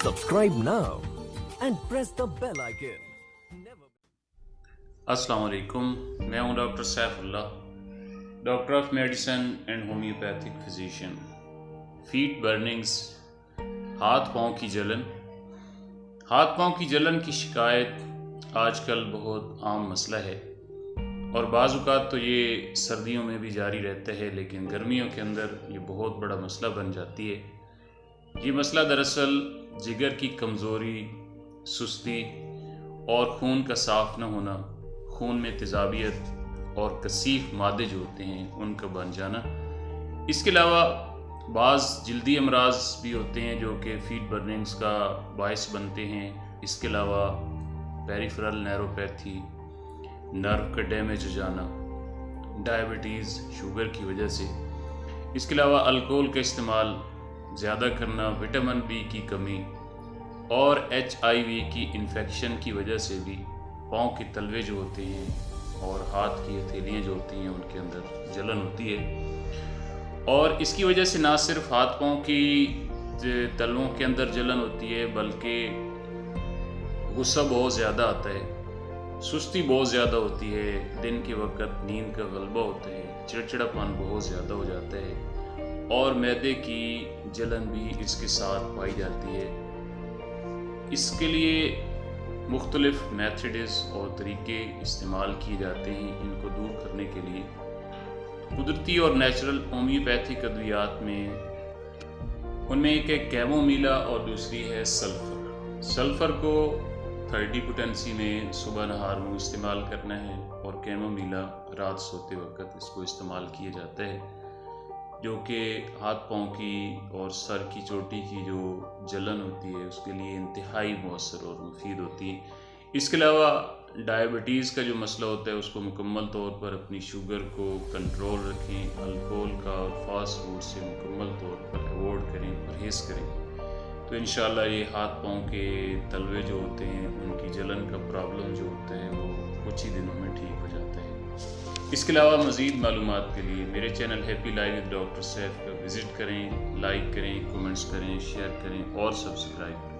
Subscribe now and press the bell icon. अस्सलाम वालेकुम, मैं हूं doctor Saifullah, doctor of medicine and homeopathic physician. Feet burnings, हाथ पाँव की जलन। हाथ पाँव की जलन की शिकायत आजकल बहुत आम मसला है और बाज़ औक़ात तो ये सर्दियों में भी जारी रहता है, लेकिन गर्मियों के अंदर ये बहुत बड़ा मसला बन जाती है। ये मसला दरअसल जिगर की कमज़ोरी, सुस्ती और खून का साफ़ न होना, खून में तेज़ाबियत और कसीफ मादे जो होते हैं उनका बन जाना। इसके अलावा बाज़ जल्दी अमराज भी होते हैं जो कि फीट बर्निंग्स का बायस बनते हैं। इसके अलावा पेरिफेरल न्यूरोपैथी, नर्व का डैमेज हो जाना, डायबिटीज़, शुगर की वजह से। इसके अलावा अल्कोहल का इस्तेमाल ज़्यादा करना, विटामिन बी की कमी और HIV की इन्फेक्शन की वजह से भी पाँव के तलवे जो होते हैं और हाथ की हथेलियाँ जो होती हैं उनके अंदर जलन होती है। और इसकी वजह से ना सिर्फ हाथ पाँव की तलवों के अंदर जलन होती है, बल्कि गुस्सा बहुत ज़्यादा आता है, सुस्ती बहुत ज़्यादा होती है, दिन के वक्त नींद का गलबा होता है, चिड़चिड़ापन बहुत ज़्यादा हो जाता है और मैदे की जलन भी इसके साथ पाई जाती है। इसके लिए मुख्तलिफ मेथड्स और तरीके इस्तेमाल किए जाते हैं इनको दूर करने के लिए। कुदरती और नेचुरल होम्योपैथिक अद्वियात में उनमें एक है कैमोमीला और दूसरी है सल्फ़र। सल्फ़र को 30 पोटेंसी में सुबह नहार में इस्तेमाल करना है और कैमोमीला रात सोते वक्त इसको इस्तेमाल किया जाता है, जो कि हाथ पाँव की और सर की चोटी की जो जलन होती है उसके लिए इंतहाई मौसर और मुफीद होती है। इसके अलावा डायबिटीज़ का जो मसला होता है उसको मुकम्मल तौर पर अपनी शुगर को कंट्रोल रखें, अल्कोहल का और फास्ट फूड से मुकम्मल तौर पर अवॉइड करें, परहेज़ करें, तो इंशाल्लाह ये हाथ पाँव के तलवे जो होते हैं उनकी जलन का प्रॉब्लम जो होता है वो कुछ ही दिनों में ठीक हो जाता है। इसके अलावा मज़ीद मालूमात के लिए मेरे channel happy life with doctor Saif का विज़िट करें, लाइक करें, कमेंट्स करें, शेयर करें और सब्सक्राइब करें।